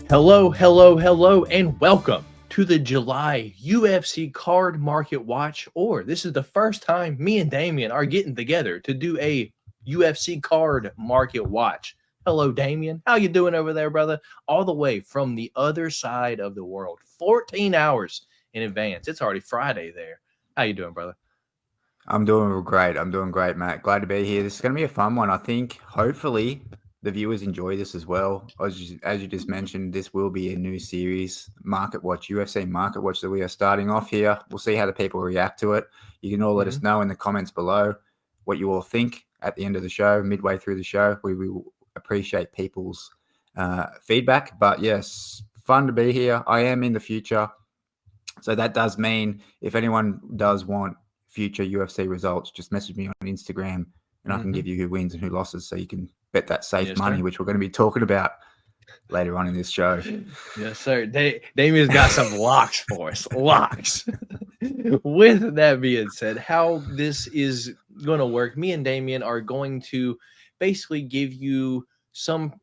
Hello, hello, hello, and welcome to the July UFC Card Market Watch. Or this is the first time me and Damian are getting together to do a UFC Card Market Watch. Hello, Damian. How you doing over there, brother? All the way from the other side of the world, 14 hours in advance. It's already Friday there. How you doing, brother? I'm doing great. I'm doing great, Matt. Glad to be here. This is going to be a fun one. I think hopefully the viewers enjoy this as well. As you just mentioned, this will be a new series, Market Watch, UFC Market Watch, that we are starting off here. We'll see how the people react to it. You can all let us know in the comments below what you all think at the end of the show, midway through the show. We will appreciate people's feedback. But yes, fun to be here. I am in the future. So that does mean if anyone does want future UFC results, just message me on Instagram and I can give you who wins and who losses so you can bet that safe money, which we're going to be talking about later on in this show. Yes, sir. Damian's got some locks for us. Locks. With that being said, how this is going to work, me and Damian are going to basically give you some,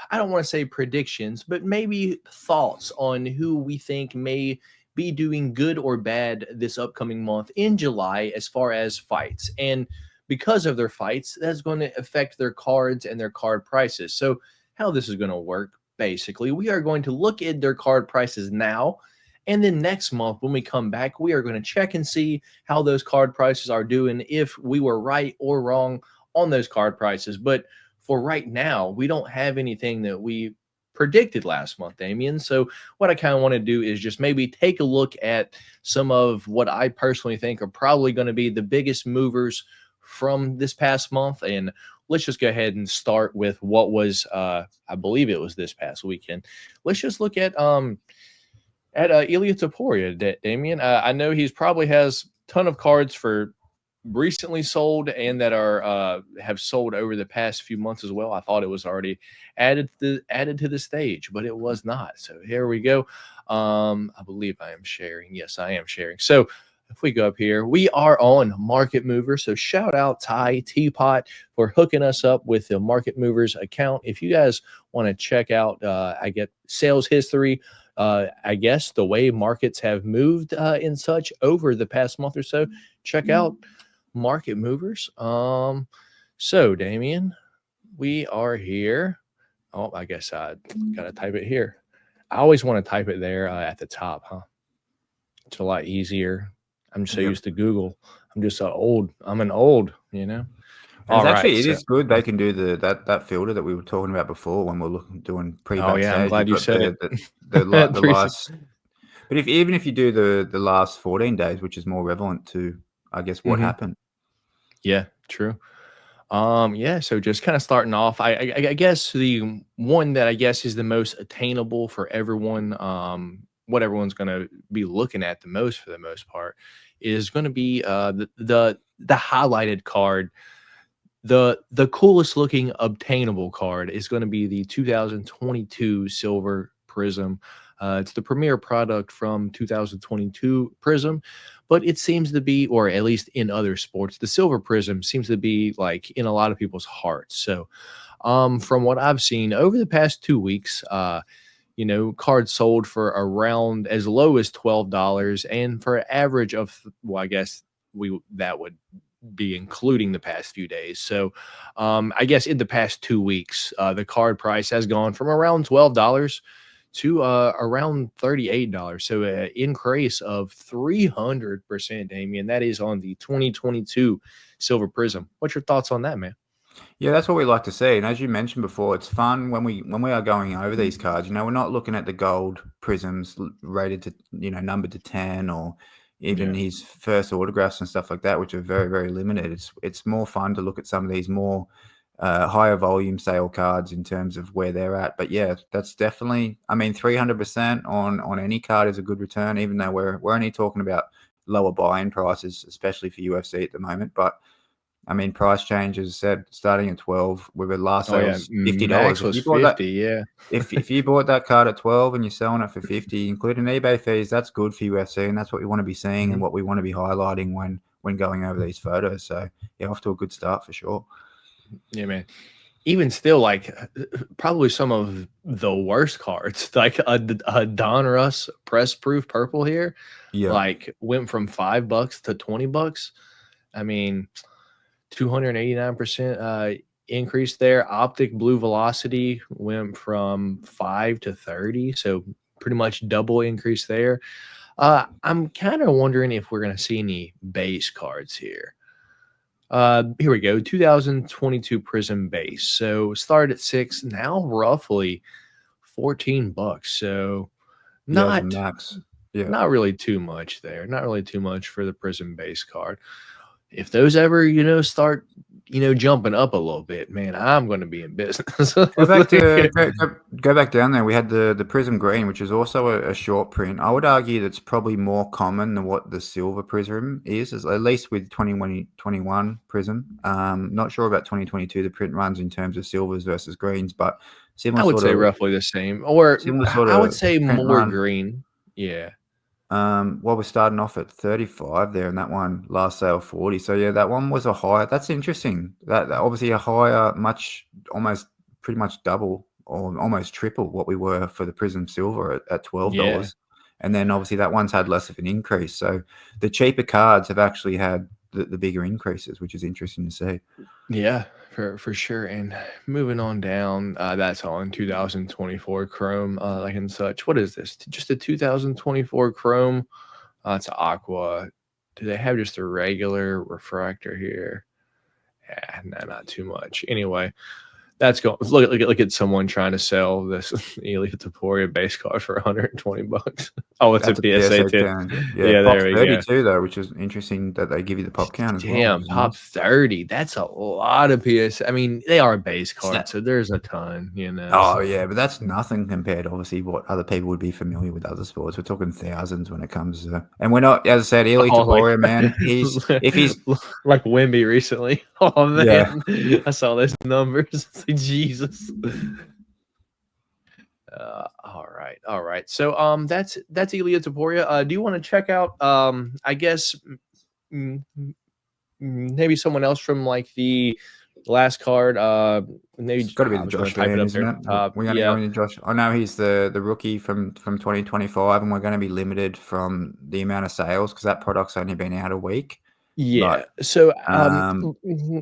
I don't want to say predictions, but maybe thoughts on who we think may be doing good or bad this upcoming month in July as far as fights. And because of their fights, that's going to affect their cards and their card prices. So how this is going to work, basically, we are going to look at their card prices now. And then next month, when we come back, we are going to check and see how those card prices are doing, if we were right or wrong on those card prices. But for right now, we don't have anything that we predicted last month, Damian. So what I kind of want to do is just maybe take a look at some of what I personally think are probably going to be the biggest movers from this past month. And let's just go ahead and start with what was, I believe it was this past weekend. Let's just look at Ilia Topuria, Damian. I know he's probably has a ton of cards for recently sold and that are have sold over the past few months as well. I thought it was already added to the stage, but it was not. So here we go. I believe I am sharing. Yes, I am sharing. So if we go up here, we are on Market Mover. So shout out Ty Teapot for hooking us up with the Market Movers account. If you guys want to check out, I get sales history, I guess the way markets have moved and such over the past month or so, check out Market Movers. So Damian, we are here. Oh, I guess I gotta type it here. I always want to type it there at the top, huh? It's a lot easier. I'm so used to Google. I'm just old. I'm an old, you know. It is good. They can do that filter that we were talking about before when we're doing pre-backstage. Oh yeah, I'm glad you said it. The last, but even if you do the last 14 days, which is more relevant to, I guess, what happened. Yeah, true. Yeah, so just kind of starting off, I guess the one that I guess is the most attainable for everyone, what everyone's going to be looking at the most for the most part is going to be the highlighted card. The coolest looking obtainable card is going to be the 2022 Silver Prism. It's the premier product from 2022 Prism, but it seems to be, or at least in other sports, the Silver Prism seems to be like in a lot of people's hearts. So, from what I've seen over the past 2 weeks, cards sold for around as low as $12, and for an average of, well, I guess that would be including the past few days. So, I guess in the past 2 weeks, the card price has gone from around $12 to around $38. So an increase of 300%, Damian. That is on the 2022 Silver Prism. What's your thoughts on that, man? Yeah, that's what we like to see. And as you mentioned before, it's fun when we are going over these cards. We're not looking at the gold prisms rated to, numbered to 10, or even his first autographs and stuff like that, which are very, very limited. It's more fun to look at some of these more higher volume sale cards in terms of where they're at. But yeah, that's definitely, 300% on any card is a good return, even though we're only talking about lower buy-in prices, especially for UFC at the moment. But price changes said starting at 12 with a last sale was $50. Max was 50, yeah. If you bought that card at 12 and you're selling it for 50, including eBay fees, that's good for UFC, and that's what we want to be seeing and what we want to be highlighting when going over these photos. So yeah, off to a good start for sure. Yeah, man. even still, like probably some of the worst cards, like a Don Russ press proof purple here, Yeah, like went from $5 to $20. I mean, 289% increase there. Optic blue velocity went from 5 to 30, so pretty much double increase there. I'm kind of wondering if we're going to see any base cards here. Here we go. 2022 Prism base. So started at 6, now roughly $14. So yeah, as a not max. Yeah. not really too much there. Not really too much for the Prism base card. If those ever, start, jumping up a little bit, man, I'm going to be in business. Go back to go back down there. We had the Prism Green, which is also a short print. I would argue that's probably more common than what the Silver Prism is at least with 2021 Prism. Not sure about 2022 the print runs in terms of silvers versus greens, but I similar would sort say of roughly the same, or similar sort I would of say print more run. green. Yeah. Well, we're starting off at 35 there, and that one last sale 40. So yeah, that one was a higher. That's interesting. That obviously a higher, pretty much double or almost triple what we were for the Prism Silver at $12. Yeah. And then obviously that one's had less of an increase. So the cheaper cards have actually had the bigger increases, which is interesting to see. Yeah, for sure. And moving on down, that's all in 2024 Chrome, like and such. What is this? Just a 2024 Chrome. It's Aqua. Do they have just a regular refractor here? Yeah, no, not too much. Anyway, that's going. Look at someone trying to sell this Ilia Topuria base card for $120. Oh, it's a That's a PSA PSA too. 10. Yeah, Yeah, pop there we go. 32 though, which is interesting that they give you the pop count as well, which Damn, is top nice. 30. That's a lot of PS. I mean, they are base It's cards, so there's a ton, Oh So yeah, but that's nothing compared to obviously what other people would be familiar with other sports. We're talking thousands when it comes to, and we're not, as I said, Eli oh, like Taporia, man. If he's like Wimby recently. Oh yeah, man, I saw those numbers. It's like, Jesus. All right. So that's Ilia Taporia. Do you want to check out I guess mm, maybe someone else from like the last card? it's Maybe got to be I the was going Josh to type it Van, up there isn't at it? the top. We're going to go Yeah. into Josh. I know he's the rookie from 2025, and we're going to be limited from the amount of sales because that product's only been out a week. Yeah. But So,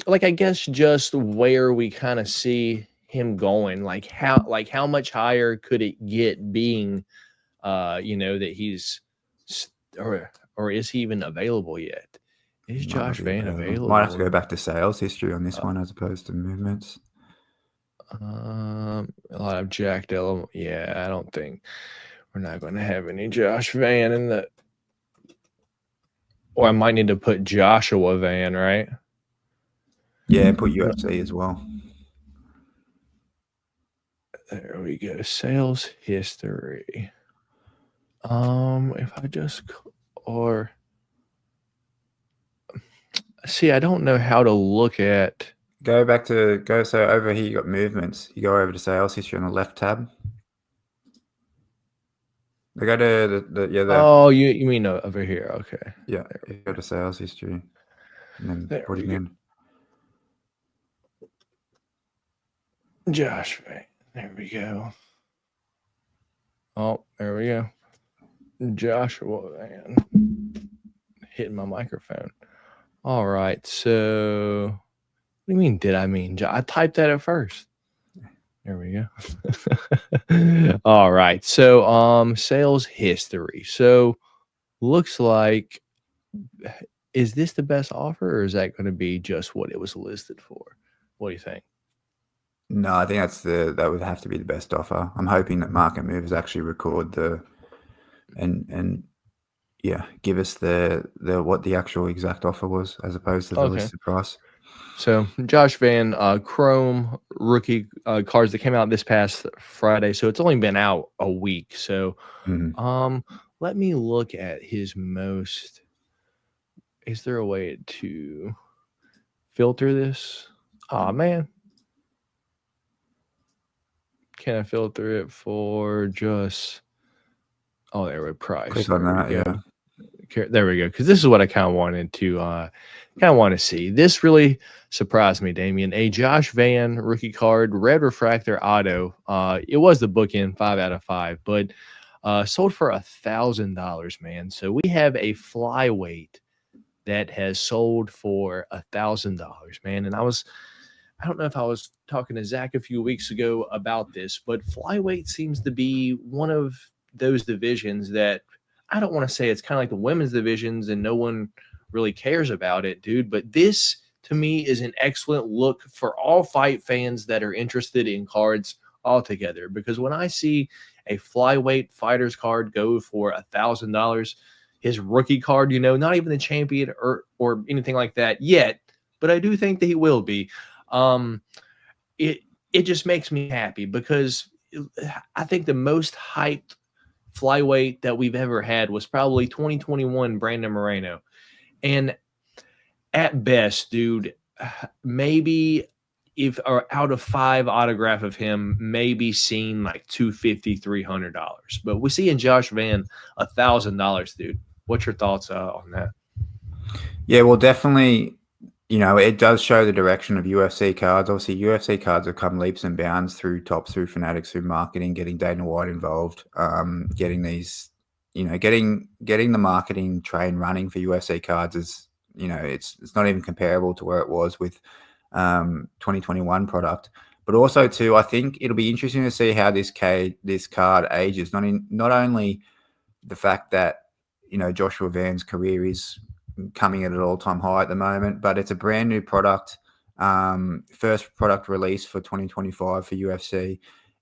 like, I guess just where we kind of see him going, like how much higher could it get being, that he's, or is he even available yet? Is might not Josh be Van available. Might have to go available? back to sales history on this Uh, one as opposed to movements. a lot of Jack Della. Yeah, I don't think we're not going to have any Josh Van in the. Or I might need to put Joshua Van, right? Yeah, and put UFC as well. There we go. Sales history. If I just or see, I don't know how to look at. So over here you got movements. You go over to sales history on the left tab. They go to the Oh, you mean over here? Okay. yeah, you go to sales history and then There put we him go. in. Josh Van. There we go. Oh, there we go. Joshua Van. Hitting my microphone. All right. So, what do you mean? Did I mean? I typed that at first. There we go. All right. So, sales history. So, looks like, is this the best offer, or is that going to be just what it was listed for? What do you think? No, I think that would have to be the best offer. I'm hoping that market movers actually record and yeah, give us the what the actual exact offer was as opposed to the Okay. listed price. So Josh Van, Chrome rookie cards that came out this past Friday. So it's only been out a week. So Mhm. let me look at his most. Is there a way to filter this? Oh man. Can I filter it for just, oh, there we price. Click on There we that, go. yeah. There we go. Because this is what I kind of wanted to see. This really surprised me, Damian. A Josh Van rookie card, red refractor auto. It was the bookend 5/5, but sold for $1,000, man. So we have a flyweight that has sold for $1,000, man. And I don't know if I was talking to Zach a few weeks ago about this, but flyweight seems to be one of those divisions that I don't want to say it's kind of like the women's divisions and no one really cares about it, dude. But this to me is an excellent look for all fight fans that are interested in cards altogether. Because when I see a flyweight fighters card go for $1,000, his rookie card, not even the champion or anything like that yet, but I do think that he will be. Um, it it just makes me happy because I think the most hyped flyweight that we've ever had was probably 2021 Brandon Moreno. And at best, dude, maybe if or out of 5 autograph of him, maybe seen like $250, $300. But we see in Josh Van $1,000, dude. What's your thoughts on that? Yeah, well, definitely, it does show the direction of UFC cards. Obviously, UFC cards have come leaps and bounds through Tops, through Fanatics, through marketing, getting Dana White involved, getting these, getting the marketing train running for UFC cards is, it's not even comparable to where it was with 2021 product. But also, too, I think it'll be interesting to see how this card ages. Not only the fact that Joshua Van's career is coming at an all-time high at the moment, but it's a brand new product, first product release for 2025 for UFC,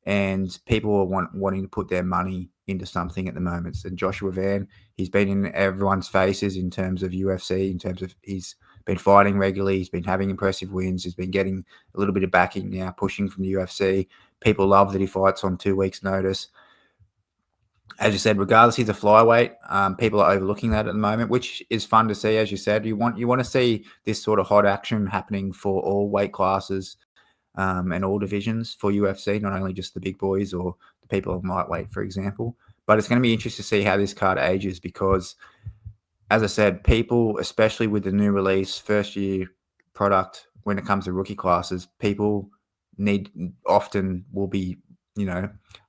and people are wanting to put their money into something at the moment. So Joshua Van, he's been in everyone's faces in terms of UFC, in terms of he's been fighting regularly, he's been having impressive wins, he's been getting a little bit of backing now, pushing from the UFC. People love that he fights on 2 weeks' notice. As you said, regardless, he's a flyweight. People are overlooking that at the moment, which is fun to see. As you said, you want to see this sort of hot action happening for all weight classes and all divisions for UFC, not only just the big boys or the people of lightweight, for example. But it's going to be interesting to see how this card ages because, as I said, people, especially with the new release, first year product, when it comes to rookie classes, people often will be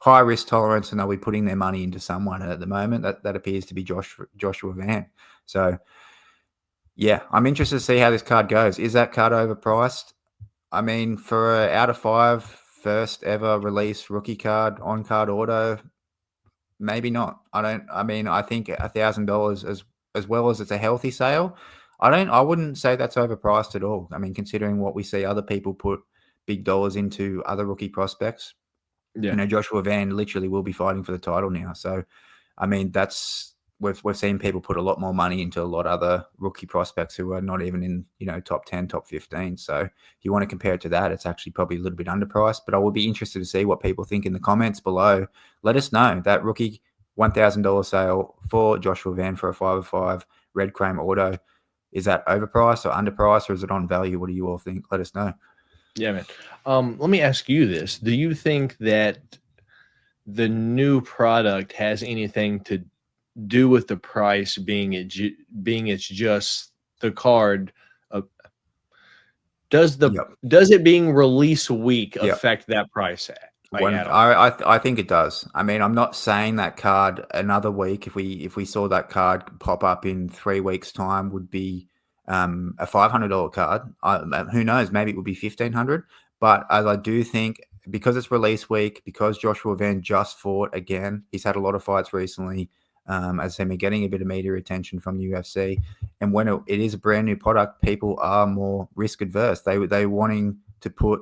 high risk tolerance, and they'll be putting their money into someone. And at the moment, that appears to be Joshua Van. So, yeah, I'm interested to see how this card goes. Is that card overpriced? I mean, for an out of 5 first ever release rookie card on card auto, maybe not. I think $1,000 as well as it's a healthy sale. I wouldn't say that's overpriced at all. I mean, considering what we see other people put big dollars into other rookie prospects. Yeah. Joshua Van literally will be fighting for the title now. So, I mean, we've seen people put a lot more money into a lot of other rookie prospects who are not even in, top 10, top 15. So if you want to compare it to that, it's actually probably a little bit underpriced, but I would be interested to see what people think in the comments below. Let us know that rookie $1,000 sale for Joshua Van for a 5/5 red chrome auto. Is that overpriced or underpriced, or is it on value? What do you all think? Let us know. Yeah, man. Let me ask you this. Do you think that the new product has anything to do with the price being it's just the card? Does it being release week affect that price at all? I think it does. I mean, I'm not saying that card another week. If we saw that card pop up in 3 weeks' time, would be a $500 card. Who knows? Maybe it would be $1,500. But as I do think, because it's release week, because Joshua Van just fought again, he's had a lot of fights recently. As I said, we're getting a bit of media attention from the UFC, and when it is a brand new product, people are more risk adverse. They wanting to put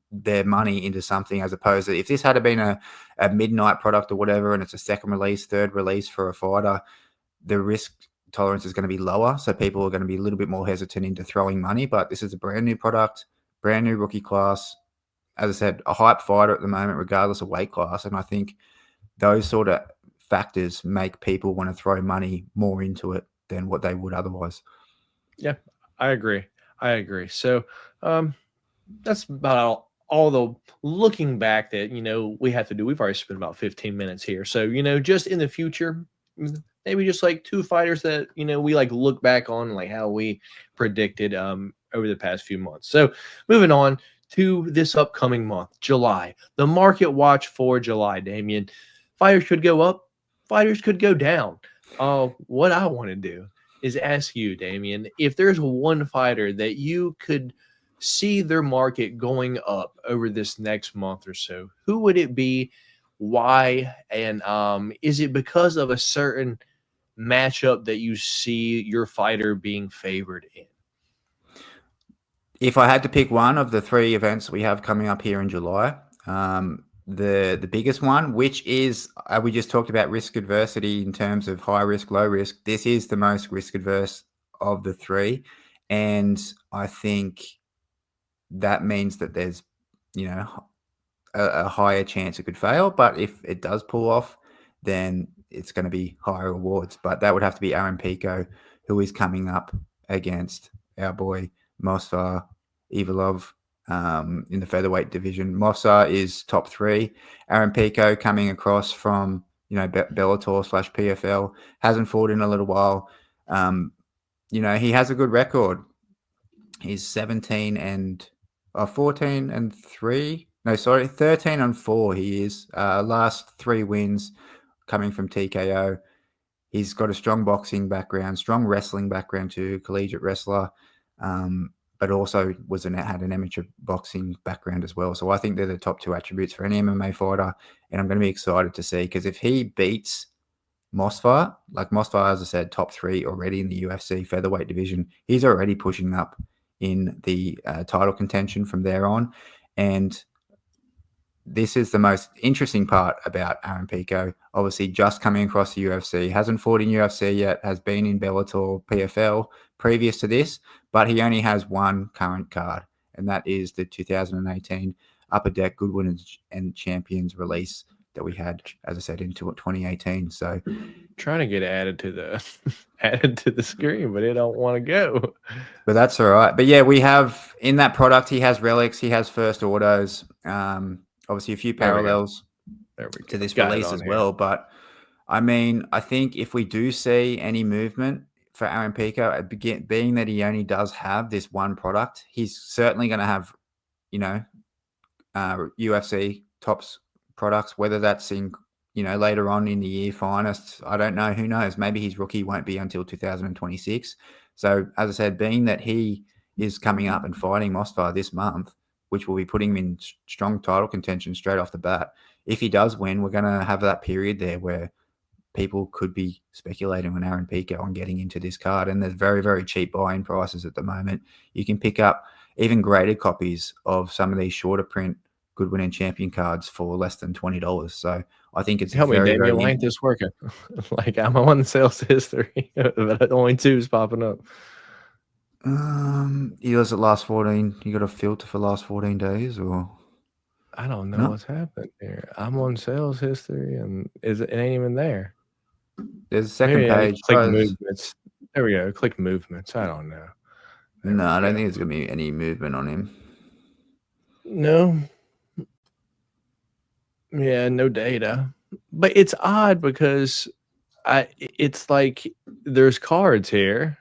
their money into something, as opposed to if this had been a midnight product or whatever, and it's a second release, third release for a fighter, the risk tolerance is going to be lower. So people are going to be a little bit more hesitant into throwing money. But this is a brand new product, brand new rookie class. As I said, a hype fighter at the moment, regardless of weight class. And I think those sort of factors make people want to throw money more into it than what they would otherwise. Yeah, I agree. So that's about all the looking back that we have to do. We've already spent about 15 minutes here. So just in the future, maybe just like two fighters that we like look back on like how we predicted over the past few months. So moving on to this upcoming month, July, the market watch for July, Damian. Fighters could go up, fighters could go down. What I want to do is ask you, Damian, if there's one fighter that you could see their market going up over this next month or so, who would it be? Why? And is it because of a certain matchup that you see your fighter being favored in? If I had to pick one of the three events we have coming up here in July, the biggest one, which is we just talked about risk adversity in terms of high risk, low risk. This is the most risk adverse of the three, and I think that means that there's a higher chance it could fail. But if it does pull off, then it's going to be higher rewards. But that would have to be Aaron Pico, who is coming up against our boy Mossar Ivalov in the featherweight division. Mossar is top 3. Aaron Pico coming across from Bellator / PFL, hasn't fought in a little while. He has a good record. He's 14 and 3. No, sorry, 13 and 4. He is last 3 wins coming from TKO. He's got a strong boxing background, strong wrestling background too, collegiate wrestler, but also had an amateur boxing background as well. So I think they're the top 2 attributes for any MMA fighter, and I'm going to be excited to see, because if he beats Mossar, as I said, top 3 already in the UFC featherweight division, he's already pushing up in the title contention from there on. And this is the most interesting part about Aaron Pico. Obviously, just coming across the UFC, hasn't fought in UFC yet, has been in Bellator PFL previous to this, but he only has one current card, and that is the 2018 Upper Deck Goodwin and Champions release that we had, as I said, into 2018. So trying to get added to the screen, but it don't want to go. But that's all right. But yeah, we have in that product, he has relics, he has first autos, obviously a few parallels to this release as well. But I mean, I think if we do see any movement for Aaron Pico, being that he only does have this one product, he's certainly going to have, UFC tops products, whether that's in, later on in the year, finest. I don't know. Who knows? Maybe his rookie won't be until 2026. So, as I said, being that he is coming up and fighting Mossar this month, which will be putting him in strong title contention straight off the bat, if he does win, we're going to have that period there where people could be speculating on Aaron Pico on getting into this card. And there's very, very cheap buy-in prices at the moment. You can pick up even graded copies of some of these shorter print Goodwin and Champion cards for less than $20. So I think it's Help me, Damian. Why ain't this working? Like, I'm on the sales history, but only 2's popping up. He does it last 14. You got a filter for last 14 days, or I don't know what's happening here. I'm on sales history, and it ain't even there. There's a second page. Click movements. There we go. Click movements. I don't know. No, I don't think there's gonna be any movement on him. No. Yeah, no data. But it's odd because it's like there's cards here.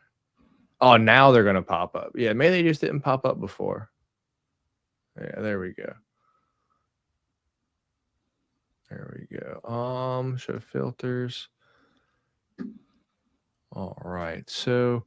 Oh, now they're gonna pop up. Yeah, maybe they just didn't pop up before. Yeah, there we go. There we go. Show filters. All right. So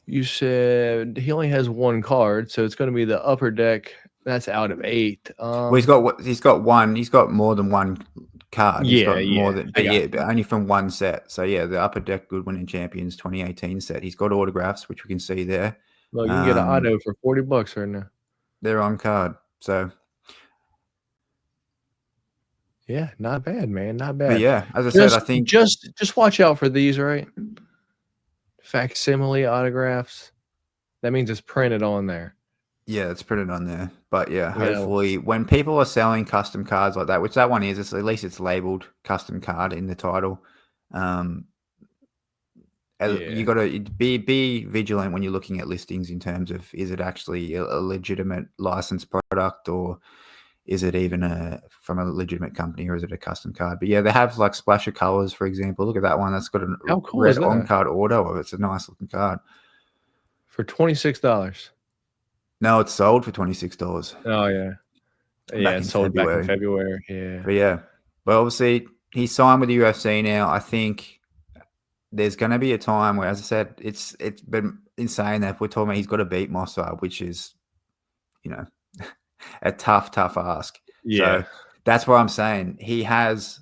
you said he only has one card, so it's going to be the Upper Deck. That's out of 8. Well, he's got one. He's got more than one card. He's got more than, but only from one set. So yeah, the Upper Deck Goodwin and Champions 2018 set. He's got autographs, which we can see there. Well, you can get an auto for $40 right now. They're on card. So yeah, not bad, man. Not bad. But yeah, as I said, I think just watch out for these, right? Facsimile autographs. That means it's printed on there. Yeah, it's printed on there. But yeah, hopefully when people are selling custom cards like that, which that one is, at least it's labeled custom card in the title. You got to be vigilant when you're looking at listings in terms of, is it actually a legitimate licensed product, or is it even from a legitimate company or is it a custom card? But yeah, they have like splash of colors, for example. Look at that one. That's got a How cool red is that? on-card auto. It's a nice looking card. For $26. No, it's sold for $26. Oh yeah. Yeah, it's sold back in February. Yeah. But yeah. But obviously he's signed with the UFC now. I think there's going to be a time where, as I said, it's been insane that we're talking about he's got to beat Mossad, which is, you know, a tough ask. Yeah. So that's what I'm saying. He has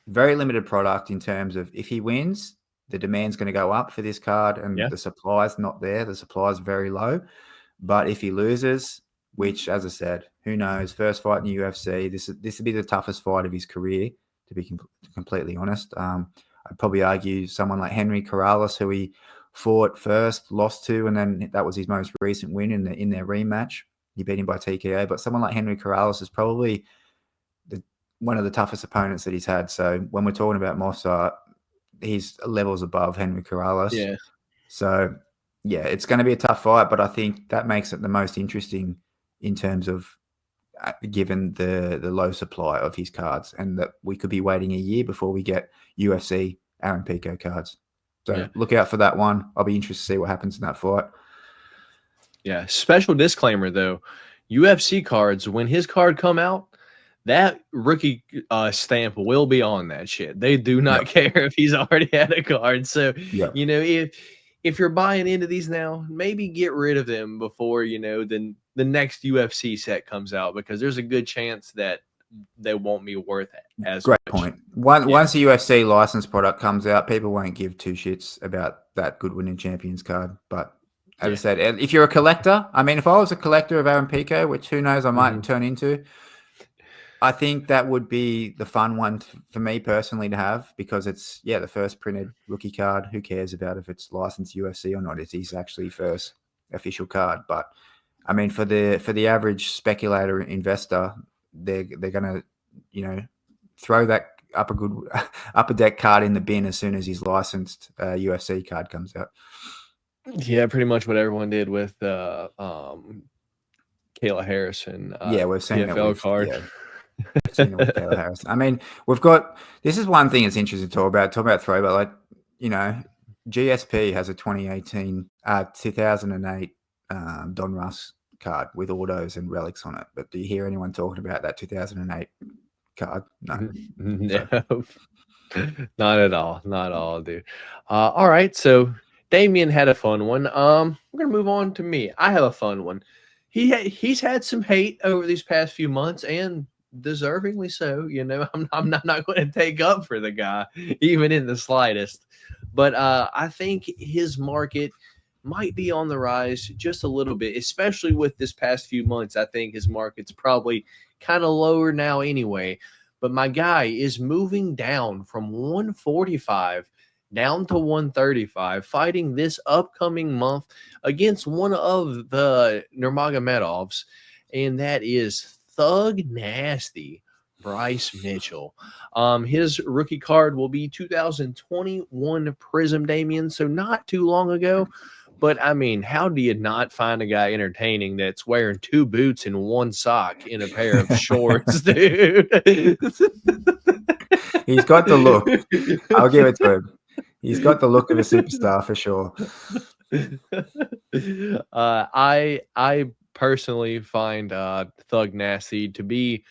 very limited product in terms of if he wins, the demand's going to go up for this card and the supply's not there. The supply's very low. But if he loses, which, as I said, who knows? First fight in the UFC. This would be the toughest fight of his career, to be completely honest. I'd probably argue someone like Henry Corrales, who he fought first, lost to, and then that was his most recent win in their rematch. He beat him by TKO. But someone like Henry Corrales is probably one of the toughest opponents that he's had. So when we're talking about Mossad, he's levels above Henry Corrales. Yeah. So yeah, it's going to be a tough fight, but I think that makes it the most interesting in terms of given the low supply of his cards and that we could be waiting a year before we get UFC Aaron Pico cards. So look out for that one. I'll be interested to see what happens in that fight. Yeah. Special disclaimer though, UFC cards, when his card come out, that rookie stamp will be on that shit. They do not care if he's already had a card. So, you know, if you're buying into these now, maybe get rid of them before, you know, the next UFC set comes out, because there's a good chance that they won't be worth as Great much. point. Once the UFC licensed product comes out, people won't give two shits about that good winning champions card. But as I said, if you're a collector, I mean, if I was a collector of Aaron Pico, which who knows I might turn into, I think that would be the fun one for me personally to have, because it's, the first printed rookie card. Who cares about if it's licensed UFC or not? It's his actually first official card. But I mean, for the average speculator investor, they're going to, you know, throw that upper deck card in the bin as soon as his licensed UFC card comes out. Yeah, pretty much what everyone did with Kayla Harrison. We've seen PFL card. Seen it with Kayla Harrison. I mean, this is one thing that's interesting to talk about throwback. Like, you know, GSP has a 2008 Don Russ card with autos and relics on it. But do you hear anyone talking about that 2008 card? No. Not at all, dude. All right, so Damian had a fun one. We're gonna move on to me. I have a fun one. He's had some hate over these past few months, and deservingly so. You know, I'm not going to take up for the guy even in the slightest. But I think his market might be on the rise just a little bit, especially with this past few months. I think his market's probably kind of lower now anyway. But my guy is moving down from 145 down to 135, fighting this upcoming month against one of the Nurmagomedovs, and that is Thug Nasty Bryce Mitchell. His rookie card will be 2021 Prism, Damian, so not too long ago. But I mean, how do you not find a guy entertaining that's wearing two boots and one sock in a pair of shorts, dude? He's got the look. I'll give it to him. He's got the look of a superstar for sure. I personally find Thug Nasty to be,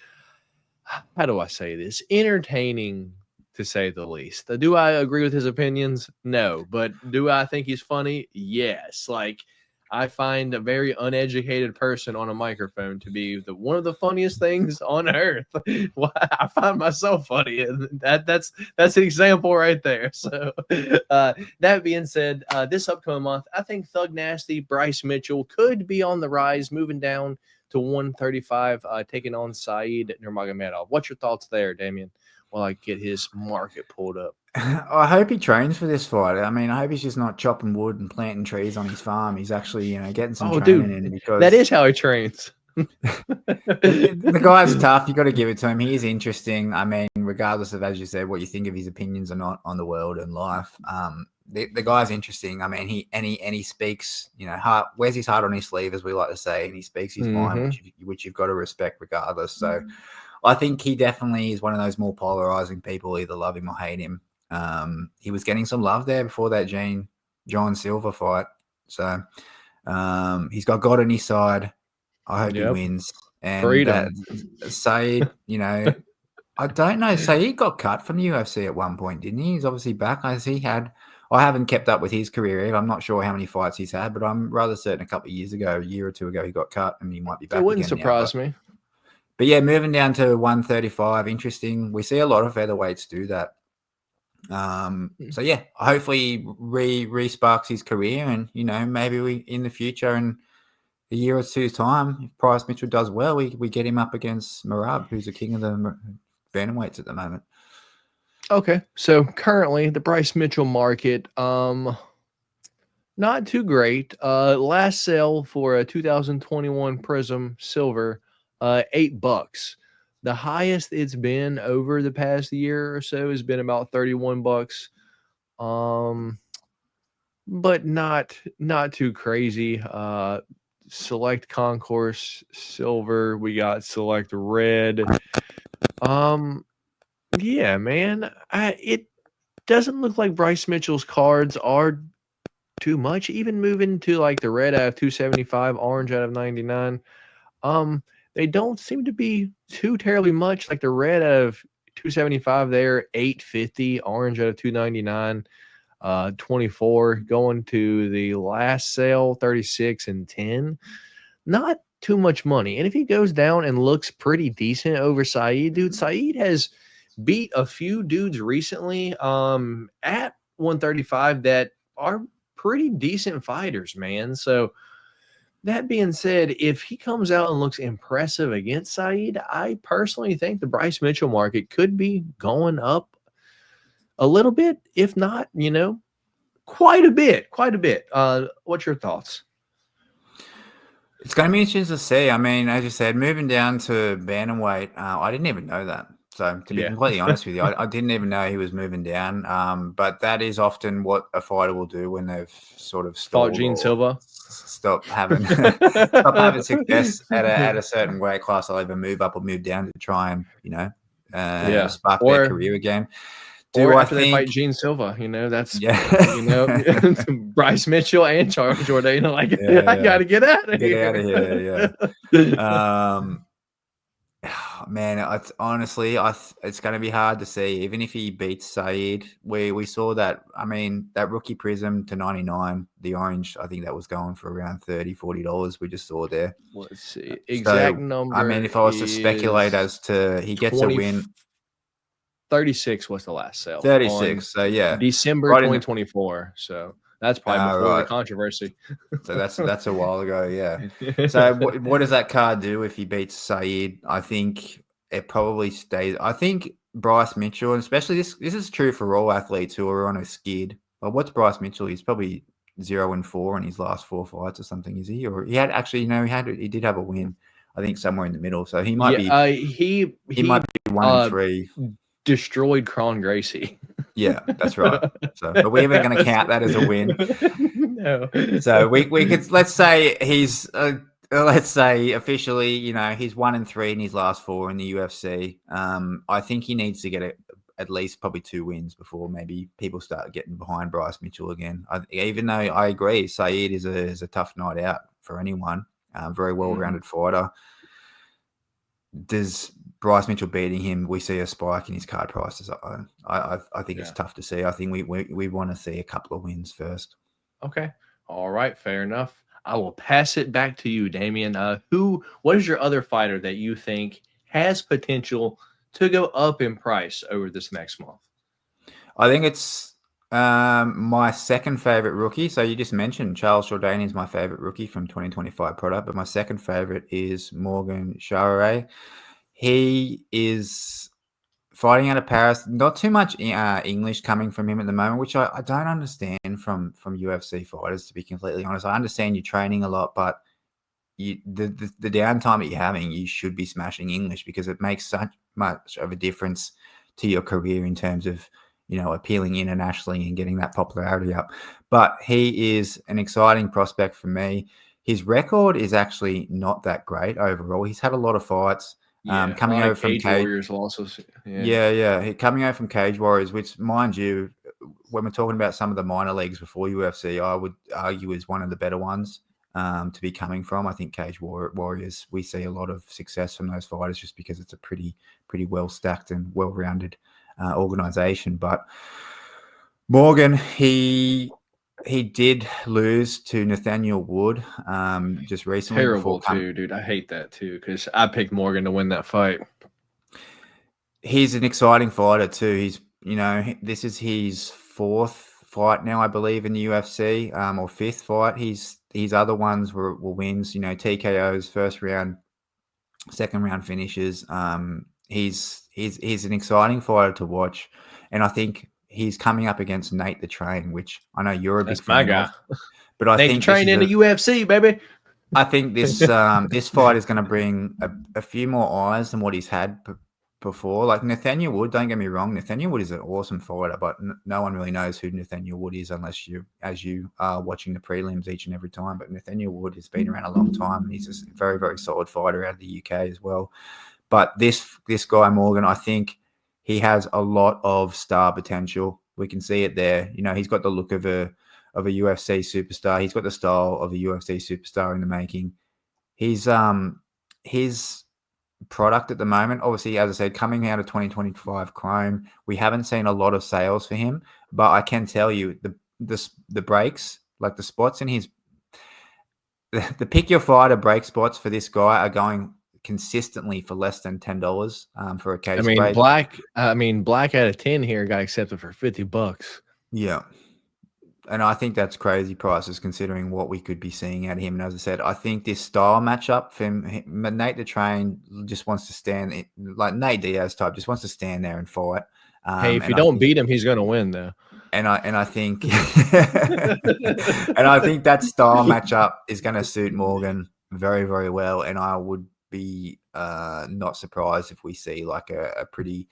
how do I say this, entertaining to say the least. Do I agree with his opinions? No. But do I think he's funny? Yes. Like, I find a very uneducated person on a microphone to be one of the funniest things on earth. I find myself funny, and that's an example right there. So that being said, this upcoming month, I think Thug Nasty Bryce Mitchell could be on the rise, moving down to 135, taking on Saeed Nurmagomedov. What's your thoughts there, Damian, while I get his market pulled up? I hope he trains for this fight. I mean, I hope he's just not chopping wood and planting trees on his farm. He's actually, you know, getting some training in, because that is how he trains. The guy's tough. You got to give it to him. He is interesting. I mean, regardless of, as you said, what you think of his opinions or not on the world and life, the guy's interesting. I mean, he speaks, wears his heart on his sleeve, as we like to say, and he speaks his mind, which you've got to respect regardless. So I think he definitely is one of those more polarizing people. Either love him or hate him. He was getting some love there before that John Silver fight. So he's got God on his side. I hope he wins. And Freedom. that Saeed, I don't know. Saeed got cut from the UFC at one point, didn't he? He's obviously back. I haven't kept up with his career either. I'm not sure how many fights he's had, but I'm rather certain a couple of years ago, a year or two ago, he got cut, and he might be back. It wouldn't surprise me. But yeah, moving down to 135, interesting. We see a lot of featherweights do that. So yeah, hopefully re-sparks his career, and maybe we in the future in a year or two's time, if Bryce Mitchell does well, we get him up against Merab, who's the king of the bantamweights at the moment. Okay, so currently the Bryce Mitchell market, not too great. Last sale for a 2021 Prism Silver, $8. The highest it's been over the past year or so has been about $31. But not too crazy. Select Concourse Silver, we got Select Red. Yeah, man. It doesn't look like Bryce Mitchell's cards are too much. Even moving to like the red out of 275, orange out of 99. They don't seem to be too terribly much. Like the red out of 275 there, 850, orange out of 299, 24, going to the last sale, 36 and 10. Not too much money. And if he goes down and looks pretty decent over Saeed, dude, Saeed has beat a few dudes recently at 135 that are pretty decent fighters, man. So that being said, if he comes out and looks impressive against Saeed, I personally think the Bryce Mitchell market could be going up a little bit, if not, quite a bit. What's your thoughts? It's going to be interesting to see. I mean, as you said, moving down to bantamweight, I didn't even know that. So to be completely honest with you, I didn't even know he was moving down. But that is often what a fighter will do when they've sort of fought Gene Silva. Stop having success at a certain weight class. They'll either move up or move down to try and spark their career again. They fight Gene Silva, that's Bryce Mitchell and Charles Jourdain. I got to get out of here. Get out of here, yeah. Man, it's honestly, it's going to be hard to see. Even if he beats Saeed, we saw that. I mean, that rookie Prism to 99, the orange, I think that was going for around $30-$40. We just saw there. Let's see exact number. I mean, if I was to speculate as to he gets a win. 36 was the last sale. 36. So yeah, December 2024. So that's probably before the controversy. So that's a while ago. Yeah. So what does that card do if he beats Saeed? I think it probably stays. I think Bryce Mitchell, and especially this is true for all athletes who are on a skid. Well, what's Bryce Mitchell? He's probably 0-4 in his last 4 fights or something. Is he? Or he had actually he did have a win. I think somewhere in the middle. So he might be. He might be 1-3. Destroyed Cron Gracie. Yeah, that's right. So, but we weren't going to count that as a win. No. So we could let's say he's officially, he's 1-3 in his last 4 in the UFC. I think he needs to get at least probably 2 wins before maybe people start getting behind Bryce Mitchell again. Even though I agree, Saeed is a tough night out for anyone. Very well-rounded fighter. Does Bryce Mitchell beating him, we see a spike in his card prices. I think it's tough to see. I think we want to see a couple of wins first. Okay. All right. Fair enough. I will pass it back to you, Damian. What is your other fighter that you think has potential to go up in price over this next month? I think it's my second favorite rookie. So you just mentioned Charles Jourdain is my favorite rookie from 2025 product, but my second favorite is Morgan Charriere. He is fighting out of Paris. Not too much English coming from him at the moment, which I don't understand from UFC fighters, to be completely honest. I understand you're training a lot, but the downtime that you're having, you should be smashing English because it makes such much of a difference to your career in terms of appealing internationally and getting that popularity up. But he is an exciting prospect for me. His record is actually not that great overall. He's had a lot of fights. Yeah, a Coming lot over of from Cage Cage. Warriors will also. Yeah, Yeah. Coming over from Cage Warriors, which, mind you, when we're talking about some of the minor leagues before UFC, I would argue is one of the better ones to be coming from. I think Cage Warriors, we see a lot of success from those fighters just because it's a pretty well stacked and well rounded organization. But Morgan, he did lose to Nathaniel Wood just recently before terrible too, dude. I hate that too because I picked Morgan to win that fight. He's an exciting fighter too. He's this is his fourth fight now, I believe, in the UFC, or fifth fight. His other ones were wins. TKOs, first round, second round finishes. He's an exciting fighter to watch, and I think he's coming up against Nate the Train, which I know you're a big That's my fan guy. of. But I Nate the think this Train is in the UFC, baby. I think this fight is going to bring a few more eyes than what he's had before. Like Nathaniel Wood, don't get me wrong, Nathaniel Wood is an awesome fighter, but no one really knows who Nathaniel Wood is unless you are watching the prelims each and every time. But Nathaniel Wood has been around a long time, and he's a very, very solid fighter out of the UK as well. But this guy Morgan, I think he has a lot of star potential. We can see it there. He's got the look of a UFC superstar. He's got the style of a UFC superstar in the making. His product at the moment, obviously, as I said, coming out of 2025 Chrome, we haven't seen a lot of sales for him. But I can tell you the breaks, like the spots in his the pick your fighter break spots for this guy are going consistently for less than $10 for a case break. Black out of 10 here got accepted for $50. Yeah. And I think that's crazy prices considering what we could be seeing out of him. And as I said, I think this style matchup for him, Nate the Train just wants to stand like Nate Diaz type, just wants to stand there and fight. Hey, if you don't beat him, he's going to win, though. And I think and I think that style matchup is going to suit Morgan very, very well. And I would be not surprised if we see like a pretty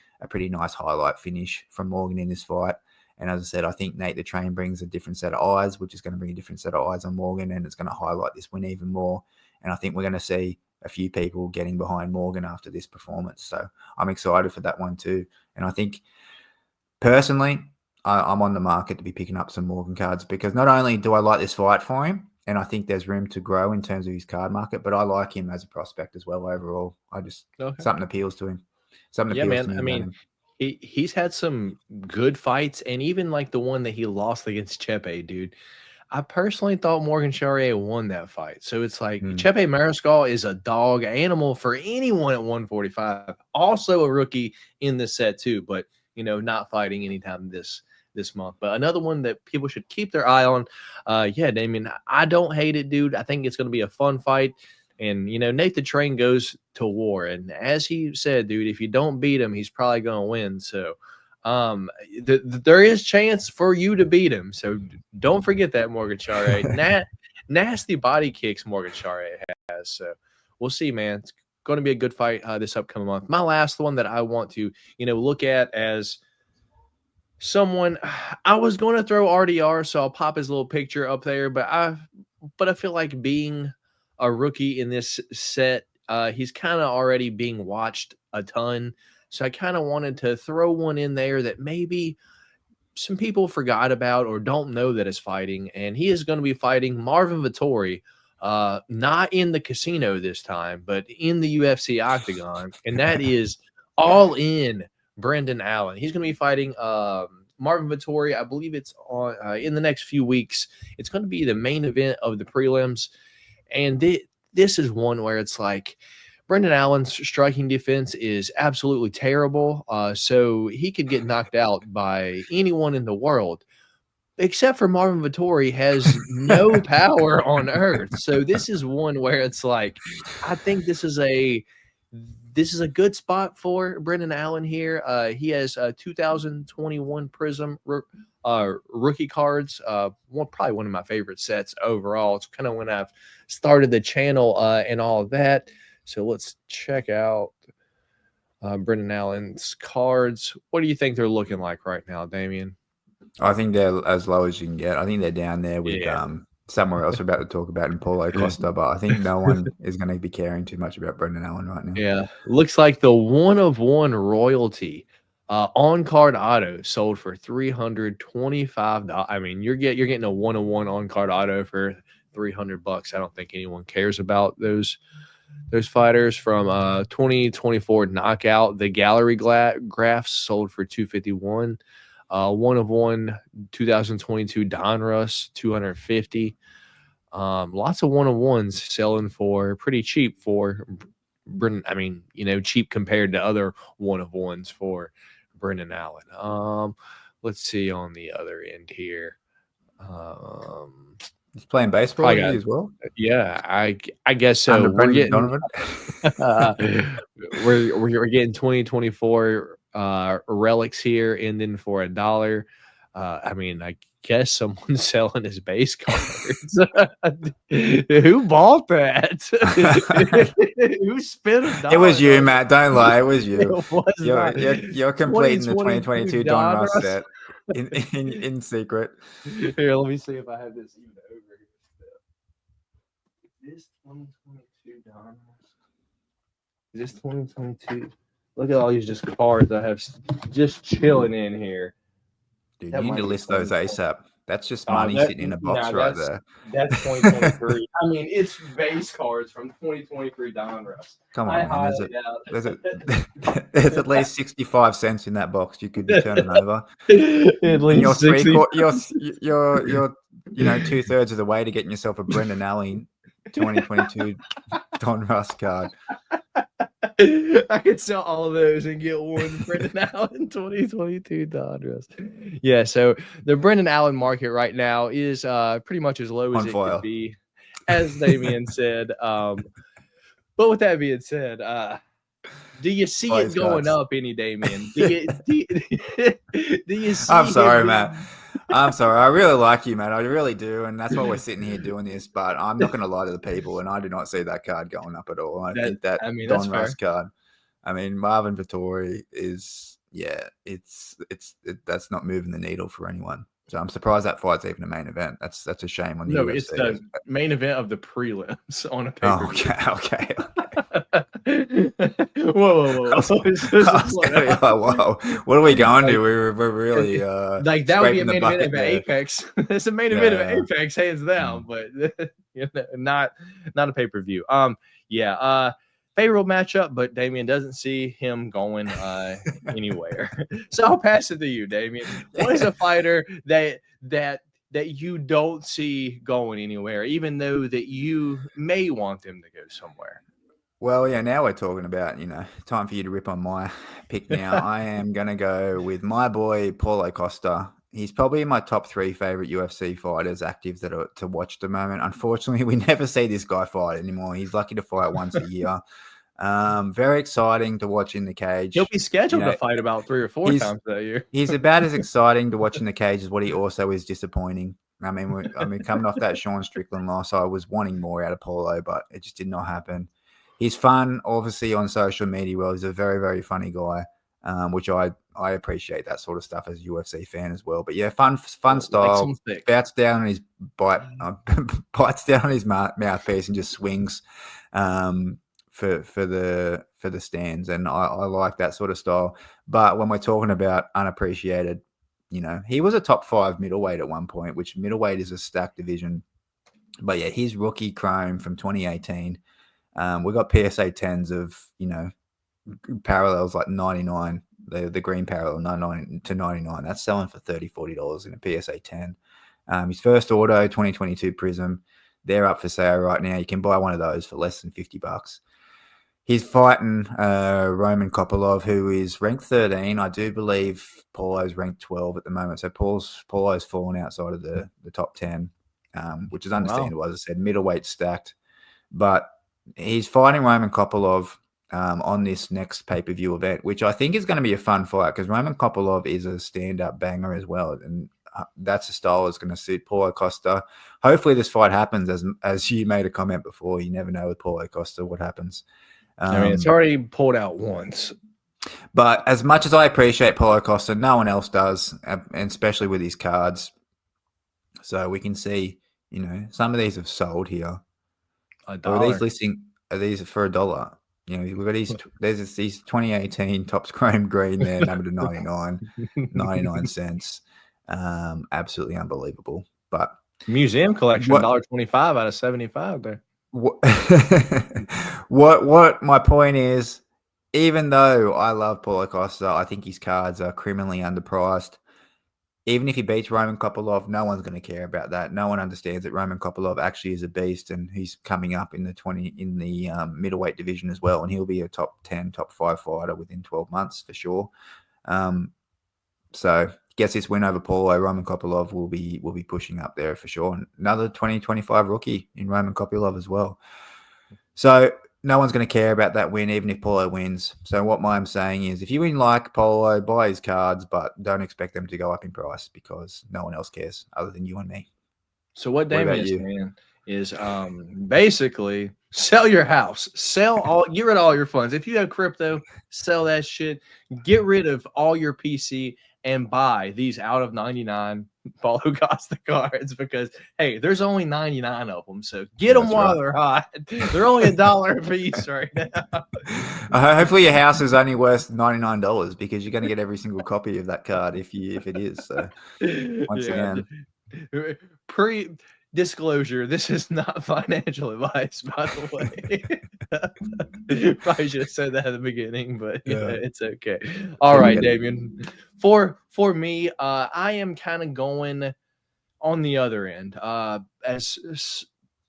nice highlight finish from Morgan in this fight. And as I said, I think Nate the Train brings a different set of eyes, which is going to bring a different set of eyes on Morgan, and it's going to highlight this win even more. And I think we're going to see a few people getting behind Morgan after this performance. So I'm excited for that one too. And I think personally, I'm on the market to be picking up some Morgan cards because not only do I like this fight for him, and I think there's room to grow in terms of his card market, but I like him as a prospect as well overall. Something appeals to him. Something appeals to me about him. He's had some good fights, and even like the one that he lost against Chepe, dude. I personally thought Morgan Charriere won that fight. So it's like Chepe Mariscal is a dog animal for anyone at 145. Also a rookie in this set too, but not fighting anytime this month. But another one that people should keep their eye on. Damian, I don't hate it, dude. I think it's going to be a fun fight. And, Nate the Train goes to war. And as he said, dude, if you don't beat him, he's probably going to win. So there is chance for you to beat him. So don't forget that, Morgan Charriere. Nasty body kicks Morgan Charriere has. So we'll see, man. It's going to be a good fight this upcoming month. My last one that I want to, look at as someone, I was going to throw RDR, so I'll pop his little picture up there, but I feel like being a rookie in this set, he's kind of already being watched a ton. So I kind of wanted to throw one in there that maybe some people forgot about or don't know that is fighting. And he is going to be fighting Marvin Vettori, not in the casino this time, but in the UFC Octagon. And that is All In Brendan Allen. He's going to be fighting Marvin Vettori. I believe it's on in the next few weeks. It's going to be the main event of the prelims. And this is one where it's like Brendan Allen's striking defense is absolutely terrible. So he could get knocked out by anyone in the world, except for Marvin Vettori has no power on earth. So this is one where it's like, I think this is a good spot for Brendan Allen here. He has 2021 Prism rookie cards. Probably one of my favorite sets overall. It's kind of when I've started the channel and all of that. So let's check out Brendan Allen's cards. What do you think they're looking like right now, Damian? I think they're as low as you can get. I think they're down there with Yeah. somewhere else we're about to talk about in Paulo Costa, but I think no one is going to be caring too much about Brendan Allen right now. Yeah, looks like the 1-of-1 royalty on card auto sold for $325. I mean, you're getting a 1-of-1 on card auto for $300. I don't think anyone cares about those fighters from 2024 knockout. The gallery graphs sold for $251. 1-of-1 2022 Donruss $250. Lots of 1-of-1s selling for pretty cheap for Brendan. I mean, cheap compared to other 1-of-1s for Brendan Allen. Let's see on the other end here. He's playing baseball as well. Yeah, I guess so. Under We're Brendan getting Donovan. we're getting 2024 relics here, ending for $1. I mean, I guess someone's selling his base cards. Who bought that? Who spent $1? It was you, Matt. Don't lie. It was you. It was You're completing the 2022 Don Russ Russ set in secret. Here, let me see if I have this even over here. This 2022 Don Russ. This 2022. Look at all these just cards I have just chilling in here. Dude, you need to list those ASAP. That's just money sitting in a box right there. That's 2023. I mean, it's base cards from 2023 Don Russ. Come on, man. There's at least 65 cents in that box you could be turning over. At least you're 2/3 of the way to getting yourself a Brendan Allen 2022 Don Russ card. I could sell all of those and get one Brendan Allen 2022 Don Russ. Yeah, so the Brendan Allen market right now is pretty much as low as it could be, as Damian said. But with that being said, do you see it going up any, Damian? Do you see I'm sorry, Matt. I'm sorry. I really like you, man. I really do. And that's why we're sitting here doing this. But I'm not going to lie to the people. And I do not see that card going up at all. I think that Don Russ card, I mean, Marvin Vittori is, that's not moving the needle for anyone. So I'm surprised that fight's even a main event. That's a shame on the UFC. It's the main event of the prelims on a pay-per-view. Oh, okay. Whoa. Whoa. What are we going to? We're really like that would be a main event of Apex. It's a main event of Apex, hands down, but not a pay-per-view. Favorable matchup, but Damian doesn't see him going anywhere. So I'll pass it to you, Damian. What is a fighter that you don't see going anywhere, even though that you may want them to go somewhere? Well, yeah, now we're talking about, time for you to rip on my pick now. I am going to go with my boy, Paulo Costa. He's probably my top 3 favorite UFC fighters active that are to watch at the moment. Unfortunately, we never see this guy fight anymore. He's lucky to fight once a year. Very exciting to watch in the cage. He'll be scheduled to fight about 3 or 4 times that year. He's about as exciting to watch in the cage as what he also is disappointing. I mean, coming off that Sean Strickland loss, I was wanting more out of Paulo, but it just did not happen. He's fun, obviously, on social media. Well, he's a very, very funny guy, which I appreciate that sort of stuff as a UFC fan as well. But yeah, fun style. Bites down on his bites down on his mouthpiece and just swings for the stands, and I like that sort of style. But when we're talking about unappreciated, he was a top 5 middleweight at one point, which middleweight is a stacked division. But yeah, his rookie chrome from 2018. We got PSA 10s of, parallels like 99, the green parallel 99 to 99. That's selling for $30, $40 in a PSA 10. His first auto 2022 Prism, they're up for sale right now. You can buy one of those for less than $50. He's fighting Roman Kopylov, who is ranked 13. I do believe Paulo's ranked 12 at the moment. So Paulo's fallen outside of the top 10, which is understandable. Wow. As I said, middleweight stacked. But he's fighting Roman Kopylov on this next pay-per-view event, which I think is going to be a fun fight because Roman Kopylov is a stand-up banger as well. And that's a style that's going to suit Paulo Costa. Hopefully this fight happens, as you made a comment before. You never know with Paulo Costa what happens. I mean, it's already pulled out once. But as much as I appreciate Paulo Costa, no one else does, and especially with his cards. So we can see, some of these have sold here. Or are these $1. are these for $1? We've got there's these 2018 Topps Chrome Green there, numbered to 99 cents. Absolutely unbelievable. But Museum collection, what $1.25 out of 75 there. what my point is, even though I love Paulo Costa, I think his cards are criminally underpriced. Even if he beats Roman Kopylov, no one's going to care about that. No one understands that Roman Kopylov actually is a beast, and he's coming up in the middleweight division as well, and he'll be a top 10, top 5 fighter within 12 months for sure. So gets this win over Paulo, Roman Kopylov will be pushing up there for sure. And another 2025 rookie in Roman Kopylov as well. So no one's going to care about that win, even if Paulo wins. So what I'm saying is, if you like Paulo, buy his cards, but don't expect them to go up in price because no one else cares other than you and me. So what Damian is saying is basically sell your house, get rid of all your funds. If you have crypto, sell that shit, get rid of all your PC and buy these out of 99 Paulo Costa cards because, hey, there's only 99 of them. So get them while they're hot. They're only $1 a piece right now. Hopefully your house is only worth $99 because you're going to get every single copy of that card if it is. So once again. Disclosure, this is not financial advice, by the way. Probably should have said that at the beginning, but yeah, it's okay. All right, Damian. For me, I am kind of going on the other end. As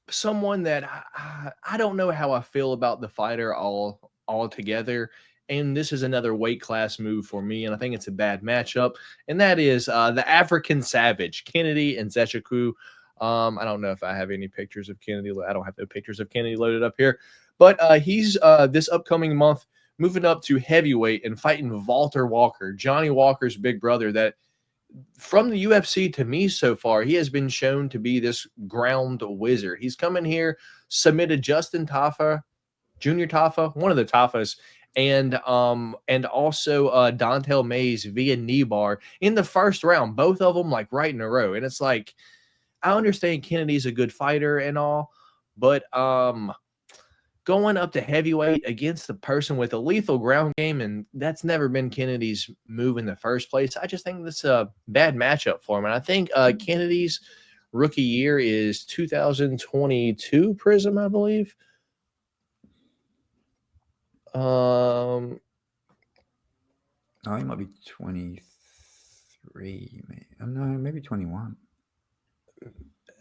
someone that I don't know how I feel about the fighter altogether. And this is another weight class move for me, and I think it's a bad matchup. And that is the African Savage, Kennedy and Nzechukwu. I don't know if I have any pictures of Kennedy. I don't have no pictures of Kennedy loaded up here. But he's this upcoming month moving up to heavyweight and fighting Walter Walker, Johnny Walker's big brother, that from the UFC to me so far, he has been shown to be this ground wizard. He's coming here, submitted Justin Tafa, Junior Tafa, one of the Tafas, and also Dontel Mays via knee bar in the first round, both of them like right in a row. And it's like, I understand Kennedy's a good fighter and all, but going up to heavyweight against the person with a lethal ground game, and that's never been Kennedy's move in the first place. I just think that's a bad matchup for him. And I think Kennedy's rookie year is 2022 Prism, I believe. I think it might be 23. No, maybe 21.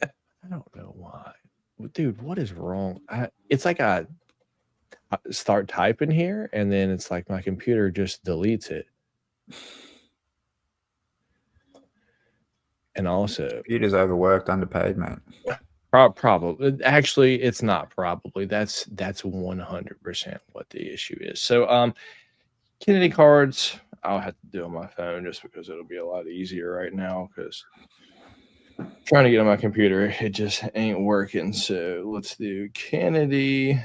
I don't know why. Dude, what is wrong? It's like I start typing here, and then it's like my computer just deletes it. And also, computer's overworked, underpaid, mate. Probably. Actually, it's not probably. That's 100% what the issue is. So, Kennedy cards, I'll have to do on my phone just because it'll be a lot easier right now because trying to get on my computer, it just ain't working. So let's do Kennedy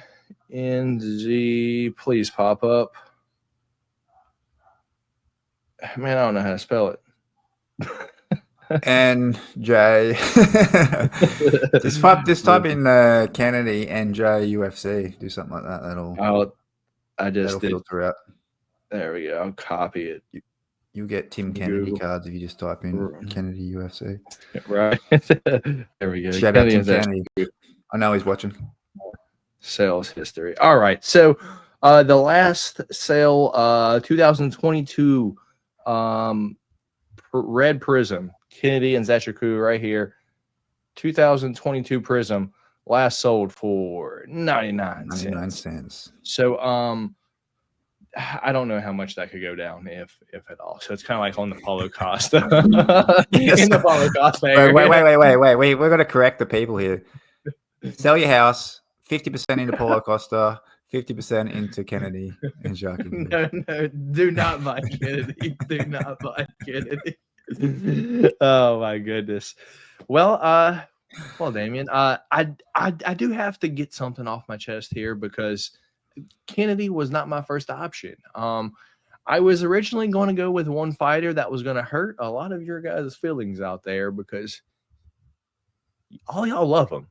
NZ. Please pop up. Man, I don't know how to spell it. NJ. just type in Kennedy NJ UFC. Do something like that. That'll filter out. There we go. I'll copy it. You'll get Tim Kennedy cards if you just type in Kennedy UFC. Right. There we go. Shout out to Kennedy. I know he's watching. Sales history. All right. So the last sale, 2022 Red Prism, Kennedy and Nzechukwu right here. 2022 Prism, last sold for 99 cents. So I don't know how much that could go down, if at all. So it's kind of like on the Paulo Costa. Yes. In the Paulo Costa area. Wait. We're going to correct the people here. Sell your house, 50% into Paulo Costa, 50% into Kennedy and Nzechukwu. No, do not buy Kennedy. Do not buy Kennedy. Oh my goodness. Well, Damian, I do have to get something off my chest here because Kennedy was not my first option. I was originally going to go with one fighter that was going to hurt a lot of your guys' feelings out there because all y'all love him.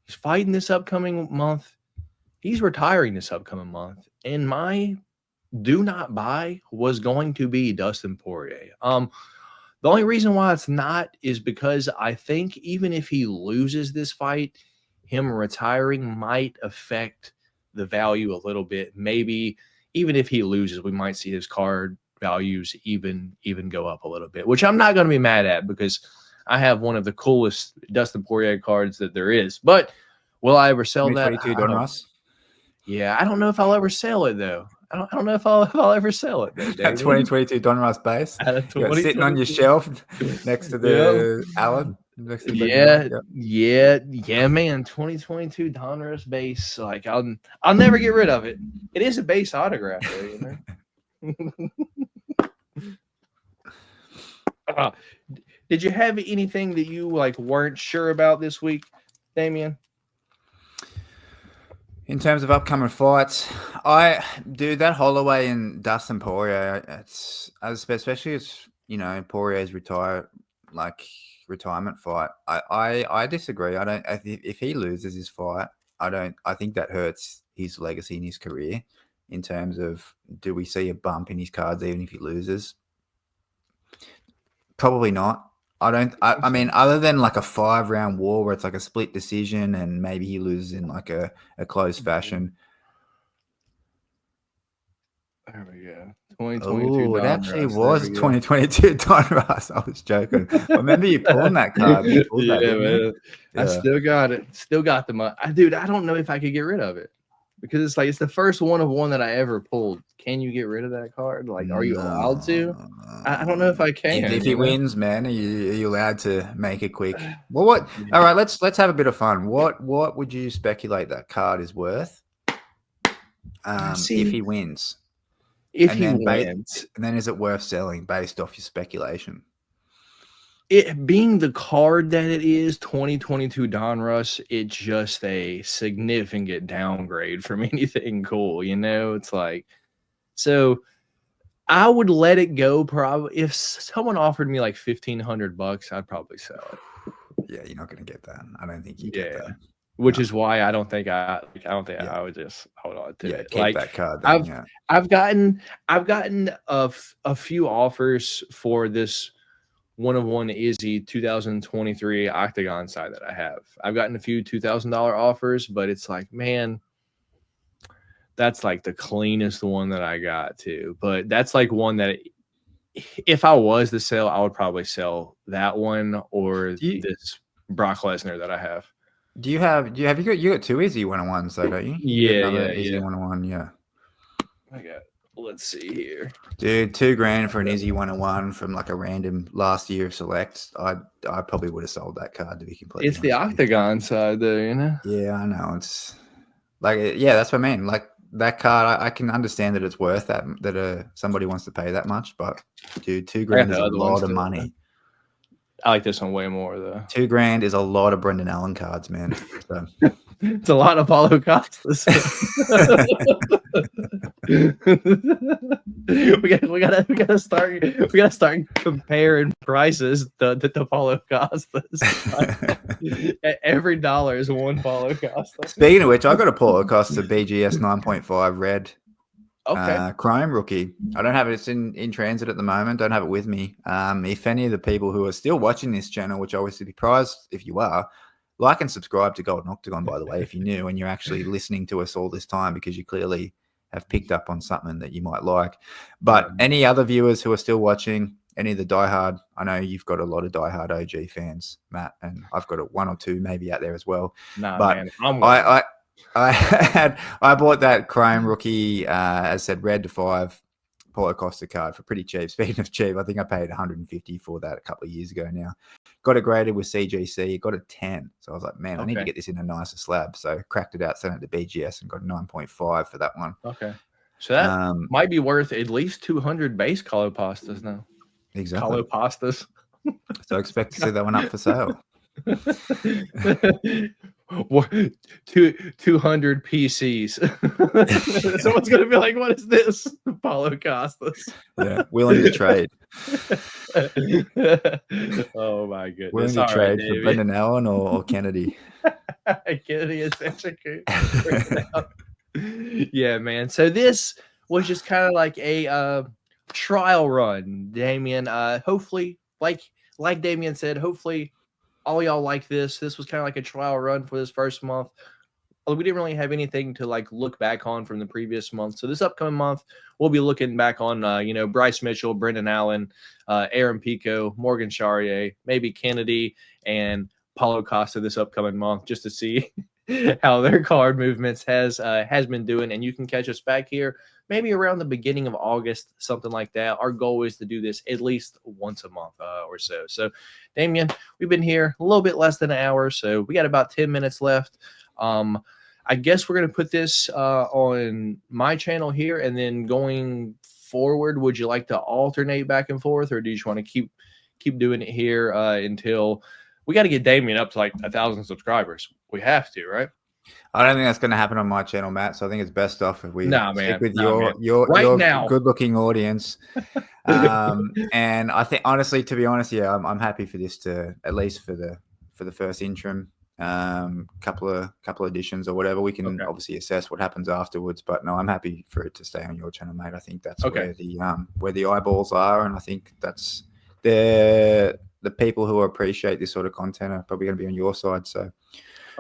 He's fighting this upcoming month. He's retiring this upcoming month. And my do not buy was going to be Dustin Poirier. The only reason why it's not is because I think even if he loses this fight, him retiring might affect the value a little bit. Maybe even if he loses, we might see his card values even go up a little bit, which I'm not going to be mad at because I have one of the coolest Dustin Poirier cards that there is. But will I ever sell that? 2022 Don Ross. Yeah, I don't know if I'll ever sell it though. I don't know if I'll ever sell it though. That 2022 Don Ross base. Sitting on your shelf next to the Allen. Yeah, man. 2022 Donruss base. Like I'll never get rid of it. It is a base autograph, though, you know. Did you have anything that you like weren't sure about this week, Damian? In terms of upcoming fights, that Holloway and Dustin Poirier, especially as Poirier's retirement fight. I disagree. If he loses his fight, I think that hurts his legacy in his career. In terms of, do we see a bump in his cards even if he loses? Probably not. I mean, other than like a 5-round war where it's like a split decision and maybe he loses in like a close fashion. There we go. 2022. Oh, it actually was 2022 Don Ross. I was joking. I remember you pulling that card. Man. I still got it. Still got the money. Dude, I don't know if I could get rid of it because it's the first one of one that I ever pulled. Can you get rid of that card? Like, are you allowed to? I don't know if I can. If he wins, man, are you allowed to make it quick? Well, what? Yeah. All right, let's have a bit of fun. What would you speculate that card is worth? If he wins. If he wins. And then is it worth selling based off your speculation? It being the card that it is, 2022 Donruss, it's just a significant downgrade from anything cool, It's like, so I would let it go. Probably if someone offered me like $1,500, I'd probably sell it. Yeah, you're not going to get that. I don't think you get that. Which is why I don't think I would just hold on to it. Keep that card. Then, I've gotten a few offers for this one-of-one Izzy 2023 Octagon side that I have. I've gotten a few $2,000 offers, but it's like, man, that's like the cleanest one that I got too. But that's like one that if I was to sell, I would probably sell that one or this Brock Lesnar that I have. You got two Izzy 101s though, don't you? Izzy 101, yeah. I got. Let's see here, dude. $2,000 for an Izzy 101 from like a random last year of selects. I probably would have sold that card to be completely. It's the Octagon side, though, Yeah, I know. It's like, that's what I mean. Like that card, I can understand that it's worth that somebody wants to pay that much, but dude, $2,000 is a lot of money. I like this one way more though. $2,000 is a lot of Brendan Allen cards, man. So. It's a lot of Paulo Costas. we gotta start comparing prices to Paulo Costas. Every dollar is one Paulo Costa. Speaking of which, I got a Paulo Costa BGS 9.5 red. Okay. Chrome rookie. I don't have it. It's in transit at the moment. Don't have it with me. If any of the people who are still watching this channel, which I would be surprised if you are, like and subscribe to Golden Octagon, by the way, if you're new and you're actually listening to us all this time because you clearly have picked up on something that you might like. But any other viewers who are still watching, any of the diehard, I know you've got a lot of diehard OG fans, Matt, and I've got one or two maybe out there as well. But man, I bought that Chrome rookie, as said, red to 5 Paulo Costa card for pretty cheap. Speaking of cheap, I think I paid $150 for that a couple of years ago now. Got it graded with CGC, got a 10. So I was like, man, I need to get this in a nicer slab. So cracked it out, sent it to BGS and got a 9.5 for that one. Okay. So that might be worth at least 200 base Paulo Costas now. Exactly. Paulo Costas. So expect to see that one up for sale. 200 PCs. Someone's gonna be like, "What is this?" Paulo Costas. Yeah, willing to trade. Oh my goodness! Willing to All right, trade for David. Brendan Allen or Kennedy. Kennedy is such a good. Yeah, man. So this was just kind of like a trial run, Damian. Hopefully, like Damian said, hopefully all y'all like this. This was kind of like a trial run for this first month. We didn't really have anything to like look back on from the previous month. So this upcoming month, we'll be looking back on, Bryce Mitchell, Brendan Allen, Aaron Pico, Morgan Charriere, maybe Kennedy, and Paulo Costa this upcoming month, just to see how their card movements has been doing. And you can catch us back here maybe around the beginning of August, something like that. Our goal is to do this at least once a month or so. So, Damian, we've been here a little bit less than an hour, so we got about 10 minutes left. I guess we're going to put this on my channel here, and then going forward, would you like to alternate back and forth, or do you just want to keep doing it here until we got to get Damian up to like 1,000 subscribers? We have to, right? I don't think that's going to happen on my channel, Matt. So I think it's best off if we stick with your good-looking audience. And I think, honestly, to be honest, yeah, I'm happy for this to, at least for the first interim, couple of editions or whatever. We can obviously assess what happens afterwards, but no, I'm happy for it to stay on your channel, mate. I think that's where the eyeballs are, and I think that's the people who appreciate this sort of content are probably going to be on your side. So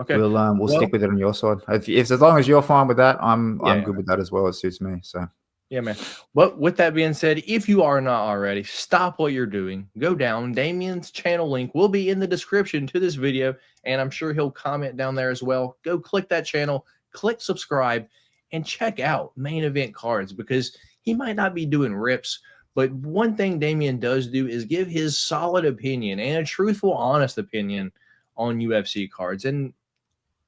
we'll stick with it on your side. If as long as you're fine with that, I'm good with that as well. It suits me. So. Yeah, man. But with that being said, if you are not already, stop what you're doing. Go down. Damian's channel link will be in the description to this video, and I'm sure he'll comment down there as well. Go click that channel, click subscribe, and check out Main Event Cards, because he might not be doing rips, but one thing Damian does do is give his solid opinion and a truthful, honest opinion on UFC cards. And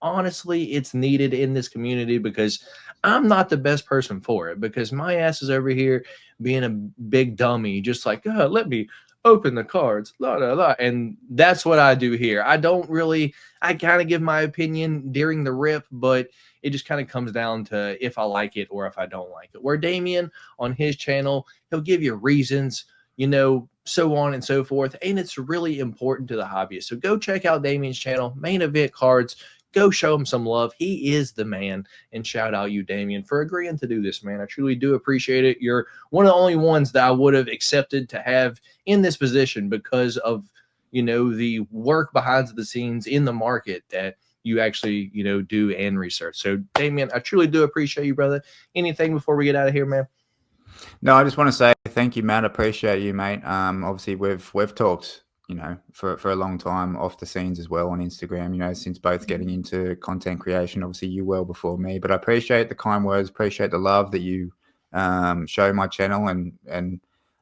honestly, it's needed in this community, because I'm not the best person for it, because my ass is over here being a big dummy, just like, let me open the cards, la, la, la. And that's what I do here. I kind of give my opinion during the rip, but it just kind of comes down to if I like it or if I don't like it. Where Damian on his channel, he'll give you reasons, so on and so forth. And it's really important to the hobbyist. So go check out Damian's channel, Main Event Cards. Go show him some love. He is the man. And shout out you, Damian, for agreeing to do this, man. I truly do appreciate it. You're one of the only ones that I would have accepted to have in this position, because of, the work behind the scenes in the market that you actually, do and research. So, Damian, I truly do appreciate you, brother. Anything before we get out of here, man? No, I just want to say thank you, Matt. I appreciate you, mate. Obviously, we've talked, for a long time off the scenes as well on Instagram, since both getting into content creation. Obviously, you well before me, but I appreciate the kind words, appreciate the love that you show my channel and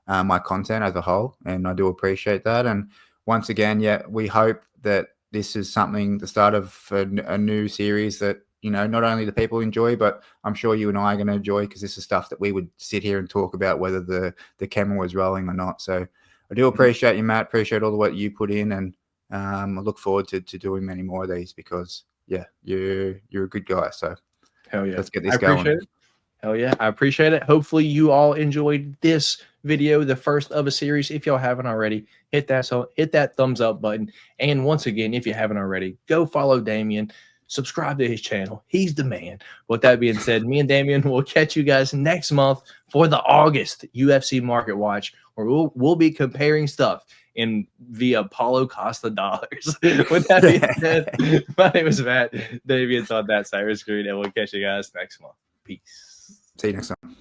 my content as a whole, and I do appreciate that. And once again, we hope that this is the start of a new series that, not only the people enjoy, but I'm sure you and I are going to enjoy, because this is stuff that we would sit here and talk about whether the camera was rolling or not. So I do appreciate you, Matt. Appreciate all the work you put in, and I look forward to doing many more of these, because you're a good guy. So hell yeah, let's get this going. Hell yeah, I appreciate it. Hopefully you all enjoyed this video, the first of a series. If y'all haven't already, hit that thumbs up button. And once again, if you haven't already, go follow Damian. Subscribe to his channel. He's the man. With that being said, me and Damian will catch you guys next month for the August UFC Market Watch, where we'll be comparing stuff via Paulo Costa dollars. With that being said, my name is Matt. Damian's on that side of the screen, and we'll catch you guys next month. Peace. See you next time.